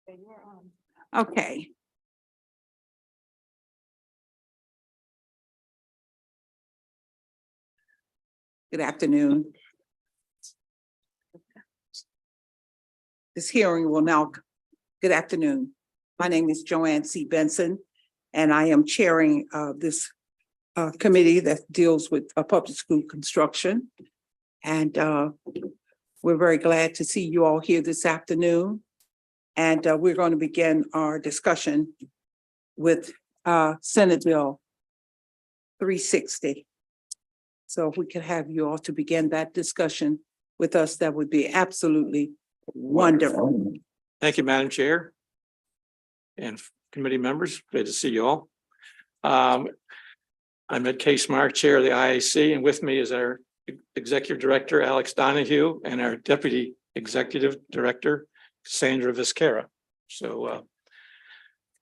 Okay, you're on. Okay. Good afternoon. This hearing will now, good afternoon. My name is Joanne C. Benson, and I am chairing this committee that deals with public school construction. And we're very glad to see you all here this afternoon. And we're going to begin our discussion with Senate Bill 360. So if we could have you all to begin that discussion with us, that would be absolutely wonderful. Thank you, Madam Chair and committee members. Great to see you all. I'm Ed Casemar, Chair of the IAC, and with me is our Executive Director, Alex Donahue, and our Deputy Executive Director, Sandra Vizquera. So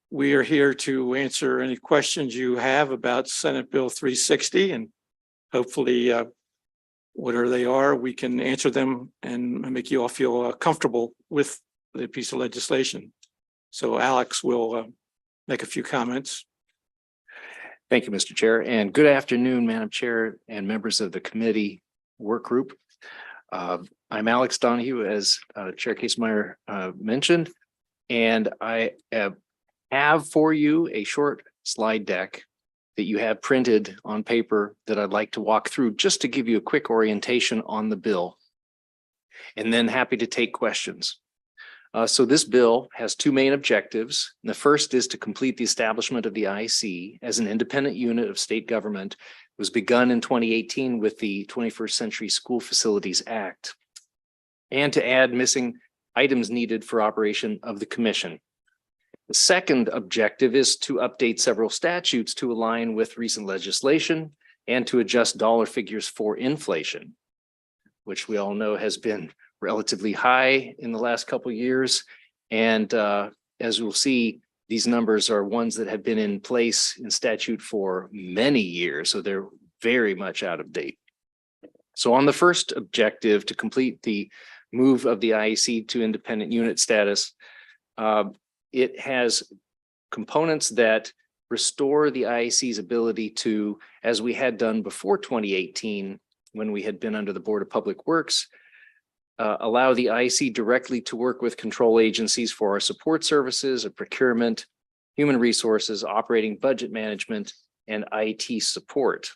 we are here to answer any questions you have about Senate Bill 360, and hopefully whatever they are, we can answer them and make you all feel comfortable with the piece of legislation. So Alex will make a few comments. Thank you, Mr. Chair, and good afternoon, Madam Chair and members of the committee work group. I'm Alex Donahue, as Chair Casemar mentioned, and I have for you a short slide deck that you have printed on paper that I'd like to walk through just to give you a quick orientation on the bill, and then happy to take questions. So this bill has two main objectives. The first is to complete the establishment of the IC as an independent unit of state government. It was begun in 2018 with the 21st Century School Facilities Act, and to add missing items needed for operation of the commission. The second objective is to update several statutes to align with recent legislation and to adjust dollar figures for inflation, which we all know has been relatively high in the last couple of years. And as we'll see, these numbers are ones that have been in place in statute for many years, so they're very much out of date. So on the first objective, to complete the move of the IEC to independent unit status, it has components that restore the IEC's ability to, as we had done before 2018, when we had been under the Board of Public Works, allow the IEC directly to work with control agencies for our support services, procurement, human resources, operating budget management, and IT support.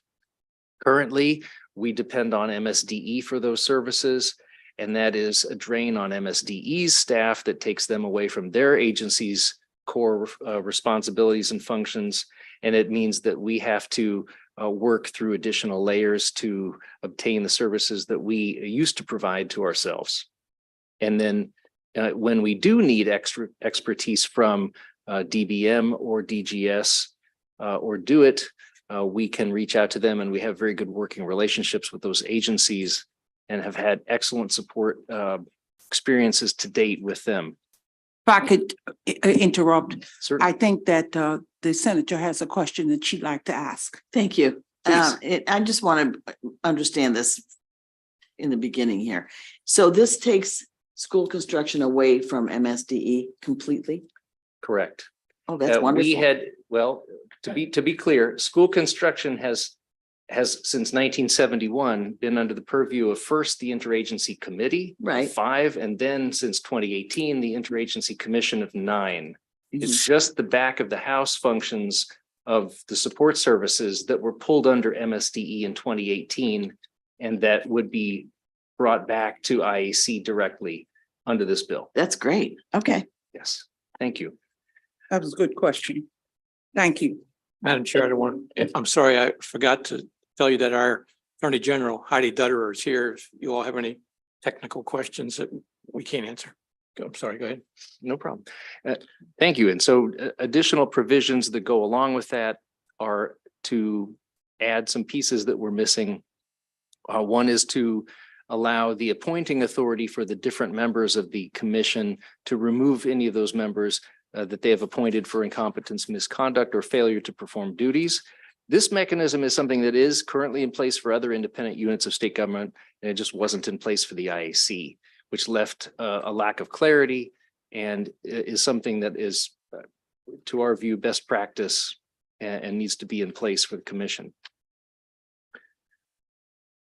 Currently, we depend on MSDE for those services, and that is a drain on MSDE's staff that takes them away from their agency's core responsibilities and functions. And it means that we have to work through additional layers to obtain the services that we used to provide to ourselves. And then when we do need extra expertise from DBM or DGS or DoIT, we can reach out to them, and we have very good working relationships with those agencies and have had excellent support experiences to date with them. If I could interrupt, Certainly. I think that the senator has a question that she'd like to ask. Thank you. Please. I just want to understand this in the beginning here. So this takes school construction away from MSDE completely? Correct. Oh, that's wonderful. We had, well, to be clear, school construction has since 1971 been under the purview of first the Interagency Committee, Right. 5, and then since 2018 the Interagency Commission of 9. It's just the back of the house functions of the support services that were pulled under MSDE in 2018, and that would be brought back to IAC directly under this bill. That's great. Okay. Yes, thank you. That was a good question. Thank you. Madam Chair, I'm sorry, I forgot to tell you that our Attorney General, Heidi Dutterer, is here. If you all have any technical questions that we can't answer. I'm sorry, go ahead. No problem. Thank you. And so additional provisions that go along with that are to add some pieces that we're missing. One is to allow the appointing authority for the different members of the commission to remove any of those members that they have appointed for incompetence, misconduct, or failure to perform duties. This mechanism is something that is currently in place for other independent units of state government, and it just wasn't in place for the IAC, which left a lack of clarity and is something that is, to our view, best practice and needs to be in place for the commission.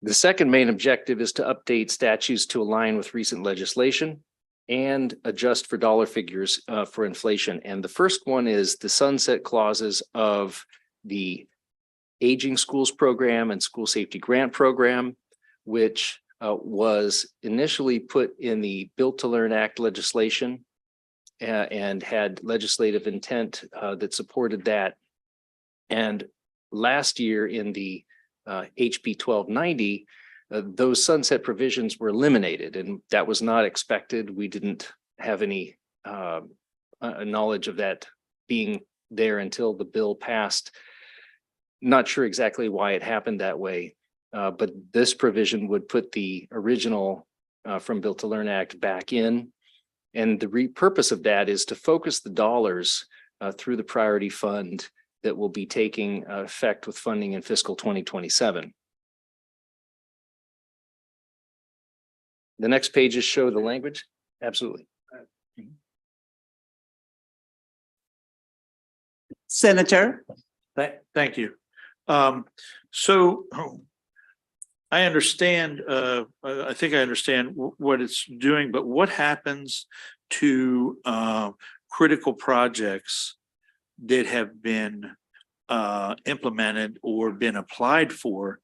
The second main objective is to update statutes to align with recent legislation and adjust for dollar figures for inflation. And the first one is the sunset clauses of the Aging Schools Program and School Safety Grant Program, which was initially put in the Built to Learn Act legislation and had legislative intent that supported that. And last year in the HB 1290, those sunset provisions were eliminated, and that was not expected. We didn't have any knowledge of that being there until the bill passed. Not sure exactly why it happened that way, but this provision would put the original from Built to Learn Act back in. And the purpose of that is to focus the dollars through the priority fund that will be taking effect with funding in fiscal 2027. The next pages show the language. Absolutely. Senator, Thank you. So I understand, I think I understand what it's doing, but what happens to critical projects that have been implemented or been applied for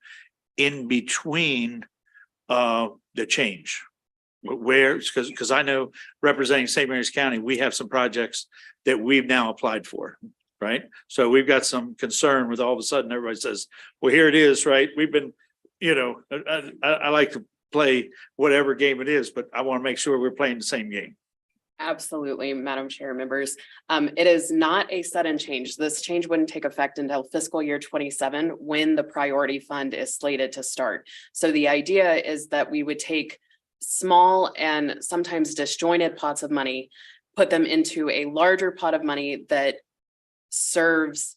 in between the change? Where, because I know representing St. Mary's County, we have some projects that we've now applied for, right? So we've got some concern with all of a sudden everybody says, well, here it is, right? We've been, you know, I like to play whatever game it is, but I want to make sure we're playing the same game. Absolutely, Madam Chair, members. It is not a sudden change. This change wouldn't take effect until fiscal year 27 when the priority fund is slated to start. So the idea is that we would take small and sometimes disjointed pots of money, put them into a larger pot of money that serves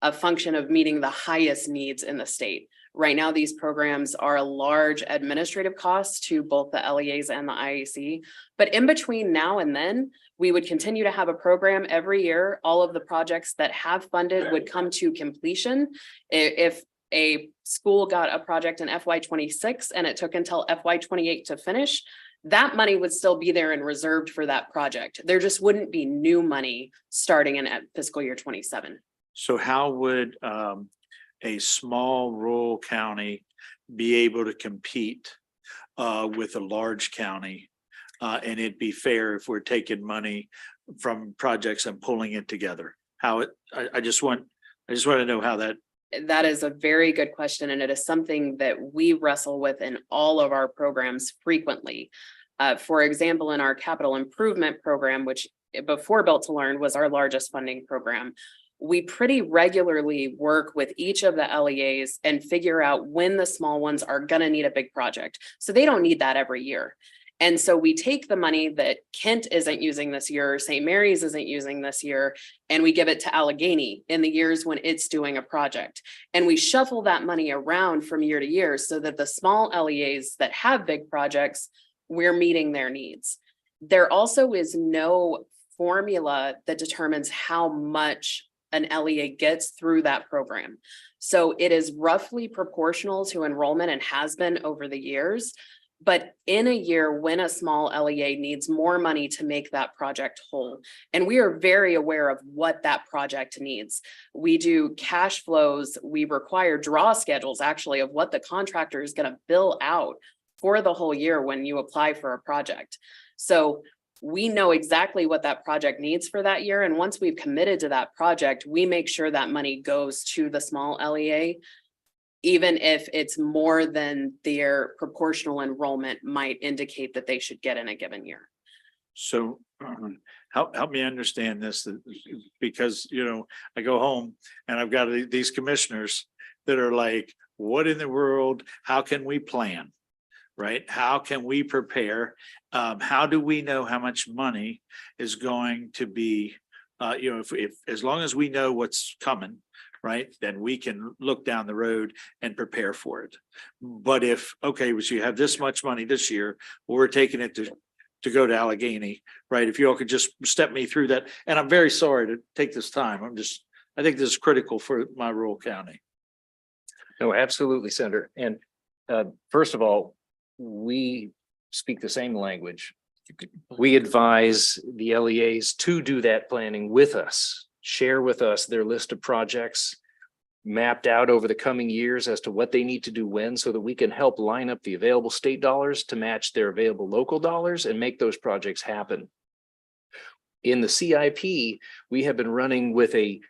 a function of meeting the highest needs in the state. Right now, these programs are a large administrative cost to both the LEAs and the IAC. But in between now and then, we would continue to have a program every year. All of the projects that have funded would come to completion. If a school got a project in FY26 and it took until FY28 to finish, that money would still be there and reserved for that project. There just wouldn't be new money starting in fiscal year 27. So how would a small rural county be able to compete with a large county? And it'd be fair if we're taking money from projects and pulling it together. I just want to know how that. That is a very good question, and it is something that we wrestle with in all of our programs frequently. For example, in our capital improvement program, which before Built to Learn was our largest funding program, we pretty regularly work with each of the LEAs and figure out when the small ones are going to need a big project. So they don't need that every year. And so we take the money that Kent isn't using this year, St. Mary's isn't using this year, and we give it to Allegheny in the years when it's doing a project. And we shuffle that money around from year to year so that the small LEAs that have big projects, we're meeting their needs. There also is no formula that determines how much an LEA gets through that program. So it is roughly proportional to enrollment and has been over the years. But in a year when a small LEA needs more money to make that project whole, and we are very aware of what that project needs. We do cash flows, we require draw schedules actually of what the contractor is going to bill out for the whole year when you apply for a project. So we know exactly what that project needs for that year. And once we've committed to that project, we make sure that money goes to the small LEA, even if it's more than their proportional enrollment might indicate that they should get in a given year. So help me understand this, because, you know, I go home and I've got these commissioners that are like, what in the world? How can we plan? Right? How can we prepare? How do we know how much money is going to be, you know, if as long as we know what's coming, right, then we can look down the road and prepare for it. But if, okay, so you have this much money this year, we're taking it to to go to Allegheny, right? If you all could just step me through that. And I'm very sorry to take this time. I think this is critical for my rural county. No, absolutely, Senator. And first of all, we speak the same language. We advise the LEAs to do that planning with us, share with us their list of projects mapped out over the coming years as to what they need to do when, so that we can help line up the available state dollars to match their available local dollars and make those projects happen. In the CIP, we have been running with a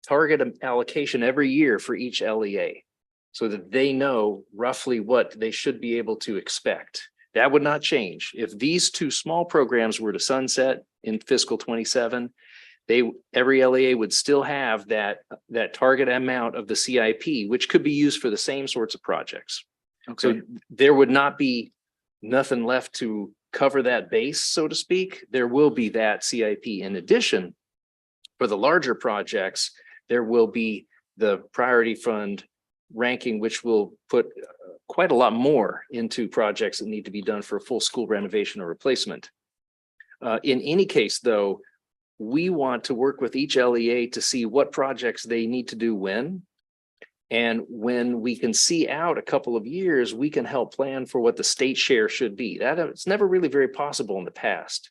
target allocation every year for each LEA, so that they know roughly what they should be able to expect. That would not change. If these two small programs were to sunset in fiscal 27, every LEA would still have that target amount of the CIP, which could be used for the same sorts of projects. So there would not be nothing left to cover that base, so to speak. There will be that CIP. In addition, for the larger projects, there will be the priority fund ranking, which will put quite a lot more into projects that need to be done for a full school renovation or replacement. In any case, though, we want to work with each LEA to see what projects they need to do when. And when we can see out a couple of years, we can help plan for what the state share should be. It's never really very possible in the past.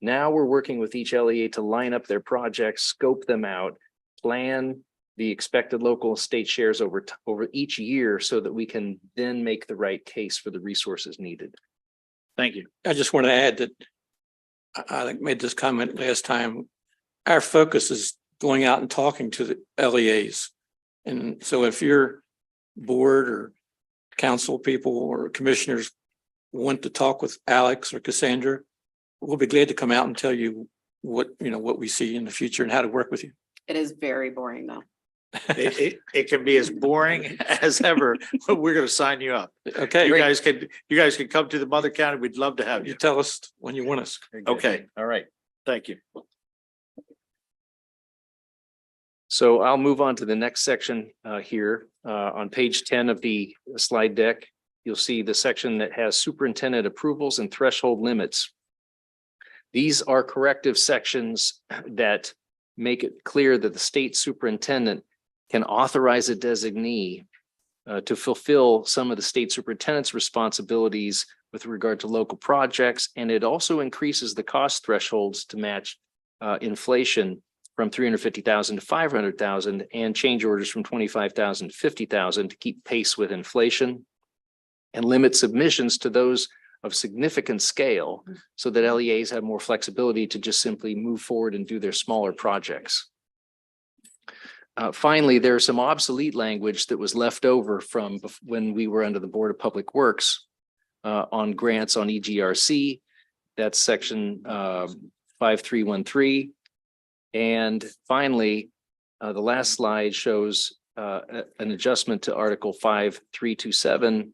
Now we're working with each LEA to line up their projects, scope them out, plan the expected local and state shares over each year, so that we can then make the right case for the resources needed. Thank you. I just want to add that I made this comment last time. Our focus is going out and talking to the LEAs. And so if your board or council people or commissioners want to talk with Alex or Cassandra, we'll be glad to come out and tell you what we see in the future and how to work with you. It is very boring though. It can be as boring as ever, but we're going to sign you up. Okay. You guys can come to the mother county. We'd love to have You you. tell us when you want us. Okay, All right. thank you. So I'll move on to the next section here. On page 10 of the slide deck, you'll see the section that has superintendent approvals and threshold limits. These are corrective sections that make it clear that the state superintendent can authorize a designee to fulfill some of the state superintendent's responsibilities with regard to local projects. And it also increases the cost thresholds to match inflation from 350,000 to 500,000, and change orders from 25,000 to 50,000 to keep pace with inflation, and limit submissions to those of significant scale, so that LEAs have more flexibility to just simply move forward and do their smaller projects. Finally, there's some obsolete language that was left over from when we were under the Board of Public Works on grants on EGRC. That's section 5313. And finally, the last slide shows an adjustment to Article 5327,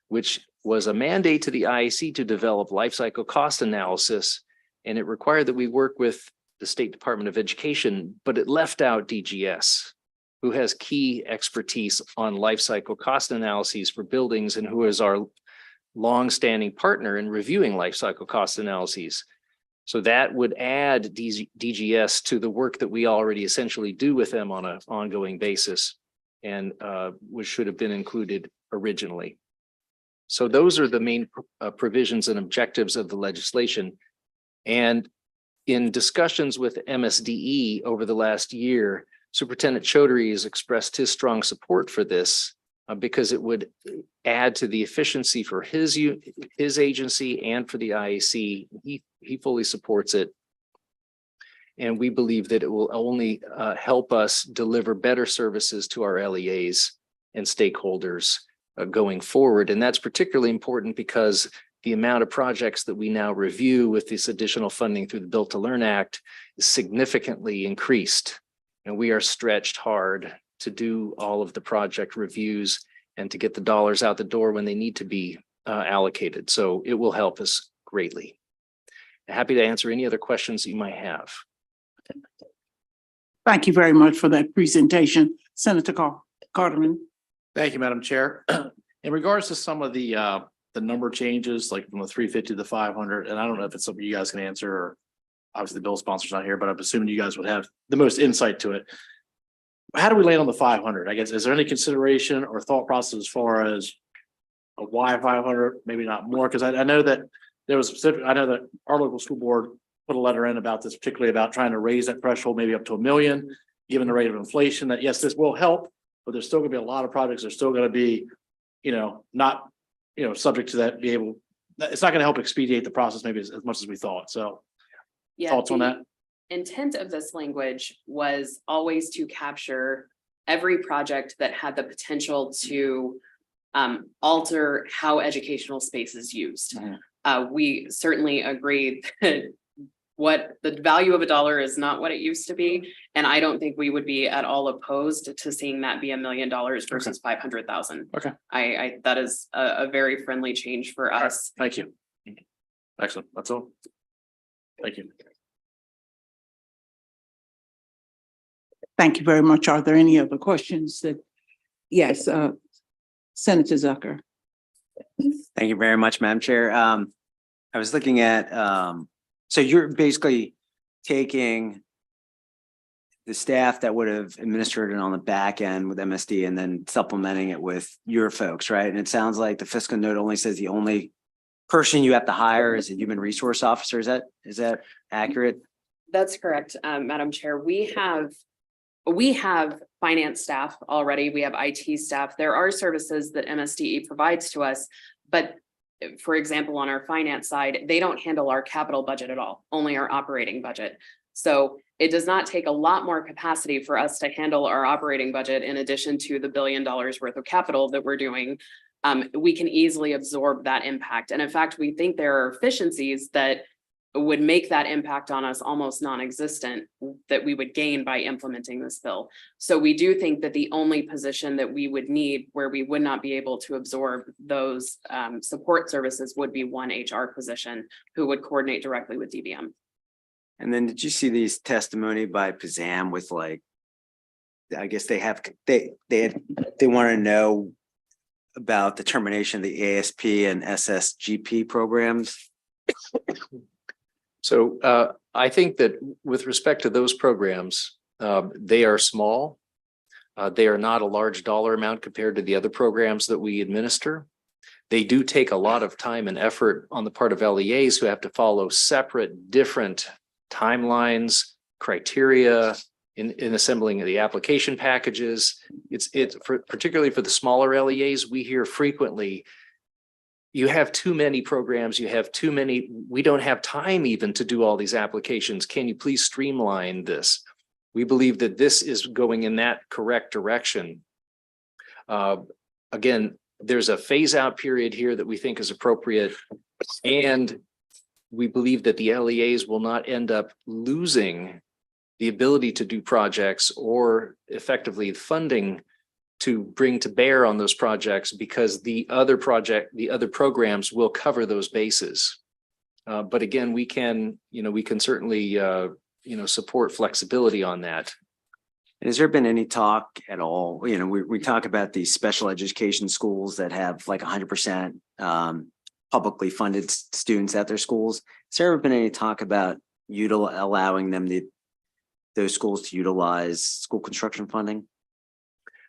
which was a mandate to the IAC to develop life cycle cost analysis. And it required that we work with the State Department of Education, but it left out DGS, who has key expertise on life cycle cost analyses for buildings and who is our longstanding partner in reviewing life cycle cost analyses. So that would add DGS to the work that we already essentially do with them on an ongoing basis, and which should have been included originally. So those are the main provisions and objectives of the legislation. And in discussions with MSDE over the last year, Superintendent Chaudhary has expressed his strong support for this because it would add to the efficiency for his agency and for the IAC. He fully supports it. And we believe that it will only help us deliver better services to our LEAs and stakeholders going forward. And that's particularly important because the amount of projects that we now review with this additional funding through the Built to Learn Act is significantly increased. And we are stretched hard to do all of the project reviews and to get the dollars out the door when they need to be allocated. So it will help us greatly. Happy to answer any other questions that you might have. Thank you very much for that presentation, Senator Carterman. Thank you, Madam Chair. In regards to some of the the number changes, like from the 350 to the 500, and I don't know if it's something you guys can answer, or obviously the bill sponsor's not here, but I'm assuming you guys would have the most insight to it. How do we land on the 500? I guess, is there any consideration or thought process as far as a why 500, maybe not more? Because I know that there was specific, I know that our local school board put a letter in about this, particularly about trying to raise that threshold maybe up to $1 million, given the rate of inflation, that yes, this will help, but there's still gonna be a lot of projects, there's still gonna be, not, subject to that, be able, it's not gonna help expedite the process maybe as much as we thought. So Yeah, thoughts on the that? Intent of this language was always to capture every project that had the potential to alter how educational space is used. We certainly agree that what the value of a dollar is not what it used to be. And I don't think we would be at all opposed to seeing that be $1 million versus 500,000. Okay. I that is a very friendly change for us. Thank you. Excellent. That's all. Thank you. Thank you very much. Are there any other questions that, yes, Senator Zucker? Thank you very much, Madam Chair. I was looking at, so you're basically taking the staff that would have administered it on the back end with MSD and then supplementing it with your folks, right? And it sounds like the fiscal note only says the only person you have to hire is a human resource officer. Is that accurate? That's correct, Madam Chair. We have finance staff already. We have IT staff. There are services that MSDE provides to us, but for example, on our finance side, they don't handle our capital budget at all, only our operating budget. So it does not take a lot more capacity for us to handle our operating budget in addition to the $1 billion worth of capital that we're doing. We can easily absorb that impact. And in fact, we think there are efficiencies that would make that impact on us almost non-existent that we would gain by implementing this bill. So we do think that the only position that we would need where we would not be able to absorb those support services would be one HR position who would coordinate directly with DBM. And then did you see these testimony by Pazam with like, I guess they want to know about the termination of the ASP and SSGP programs? So I think that with respect to those programs, they are small. They are not a large dollar amount compared to the other programs that we administer. They do take a lot of time and effort on the part of LEAs who have to follow separate, different timelines, criteria in assembling the application packages. It's particularly for the smaller LEAs, we hear frequently, you have too many programs, you have too many, we don't have time even to do all these applications. Can you please streamline this? We believe that this is going in that correct direction. Again, there's a phase out period here that we think is appropriate. And we believe that the LEAs will not end up losing the ability to do projects or effectively funding to bring to bear on those projects because the other programs will cover those bases. But again, we can certainly, support flexibility on that. And has there been any talk at all? We talk about these special education schools that have like 100% publicly funded students at their schools. Has there ever been any talk about allowing those schools to utilize school construction funding?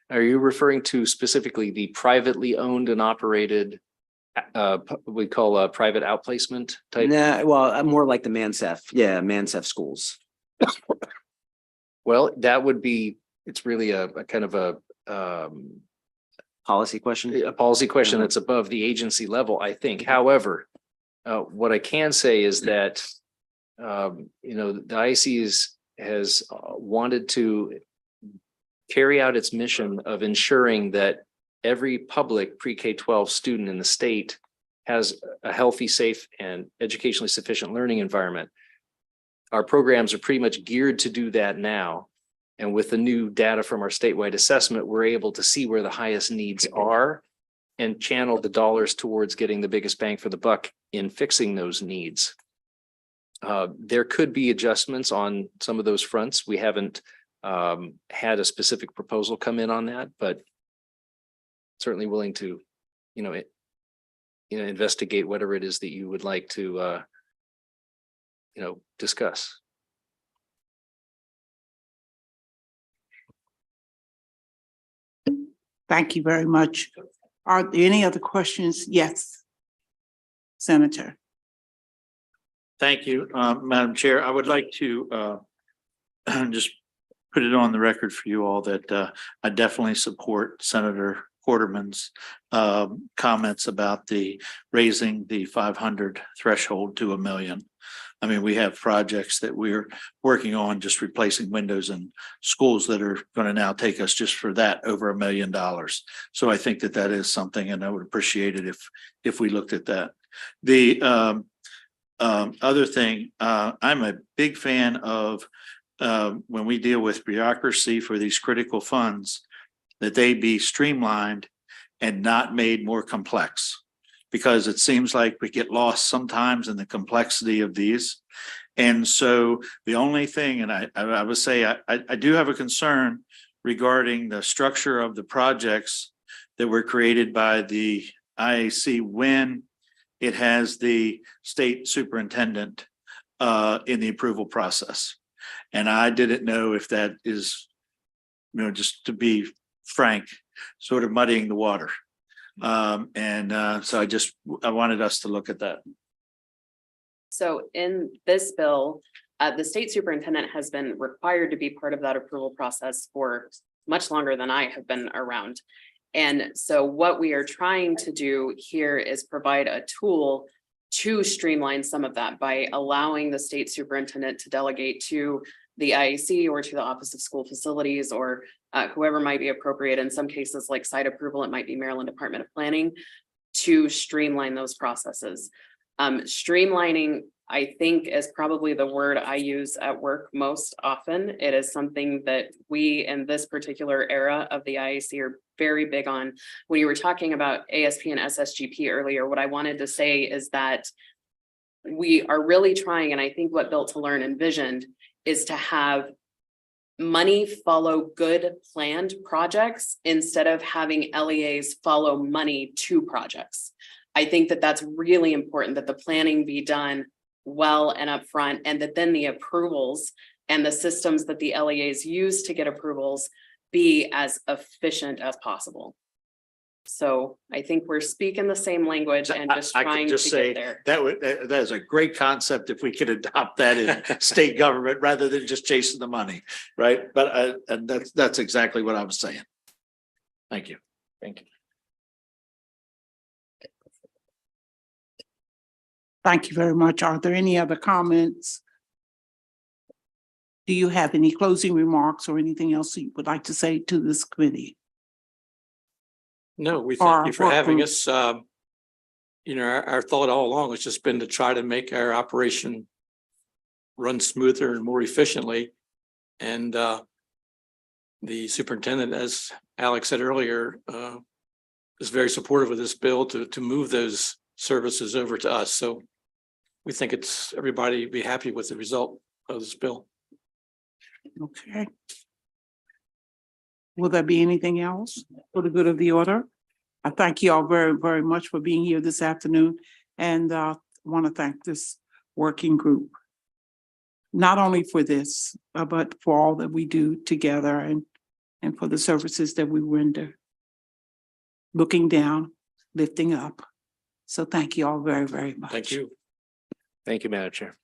Are you referring to specifically the privately owned and operated, we call a private outplacement type? No, well, more like the Mansef. Yeah, Mansef schools. Well, that would be, it's really a kind of a Policy question? a policy question that's above the agency level, I think. However, what I can say is that, the IEC has wanted to carry out its mission of ensuring that every public pre-K-12 student in the state has a healthy, safe, and educationally sufficient learning environment. Our programs are pretty much geared to do that now. And with the new data from our statewide assessment, we're able to see where the highest needs are and channel the dollars towards getting the biggest bang for the buck in fixing those needs. There could be adjustments on some of those fronts. We haven't had a specific proposal come in on that, but certainly willing to, investigate whatever it is that you would like to discuss. Thank you very much. Are there any other questions? Yes. Senator. Thank you, Madam Chair. I would like to just put it on the record for you all that I definitely support Senator Quarterman's comments about the raising the 500 threshold to 1 million. I mean, we have projects that we're working on, just replacing windows in schools that are going to now take us just for that over $1 million. So I think that that is something, and I would appreciate it if we looked at that. The other thing, I'm a big fan of when we deal with bureaucracy for these critical funds, that they be streamlined and not made more complex. Because it seems like we get lost sometimes in the complexity of these. And so the only thing, and I would say, I do have a concern regarding the structure of the projects that were created by the IAC when it has the state superintendent in the approval process. And I didn't know if that is, just to be frank, sort of muddying the water. So I wanted us to look at that. So in this bill, the state superintendent has been required to be part of that approval process for much longer than I have been around. And so what we are trying to do here is provide a tool to streamline some of that by allowing the state superintendent to delegate to the IAC or to the Office of School Facilities or whoever might be appropriate. In some cases, like site approval, it might be Maryland Department of Planning, to streamline those processes. Streamlining, I think, is probably the word I use at work most often. It is something that we in this particular era of the IAC are very big on. When you were talking about ASP and SSGP earlier, what I wanted to say is that we are really trying, and I think what Built to Learn envisioned is to have money follow good planned projects instead of having LEAs follow money to projects. I think that that's really important, that the planning be done well and upfront, and that then the approvals and the systems that the LEAs use to get approvals be as efficient as possible. So I think we're speaking the same language and just I could trying just to say get there. that is a great concept if we could adopt that in state government rather than just chasing the money, right? But and that's exactly what I was saying. Thank you. Thank you. Thank you very much. Are there any other comments? Do you have any closing remarks or anything else you would like to say to this committee? No, we thank you for Or- having us. Our thought all along has just been to try to make our operation run smoother and more efficiently. And the superintendent, as Alex said earlier, is very supportive of this bill to move those services over to us. So we think everybody be happy with the result of this bill. Okay. Will there be anything else for the good of the order? I thank you all very, very much for being here this afternoon, and want to thank this working group. Not only for this, but for all that we do together and for the services that we render. Looking down, lifting up. So thank you all very, very much. Thank you. Thank you, Madam Chair.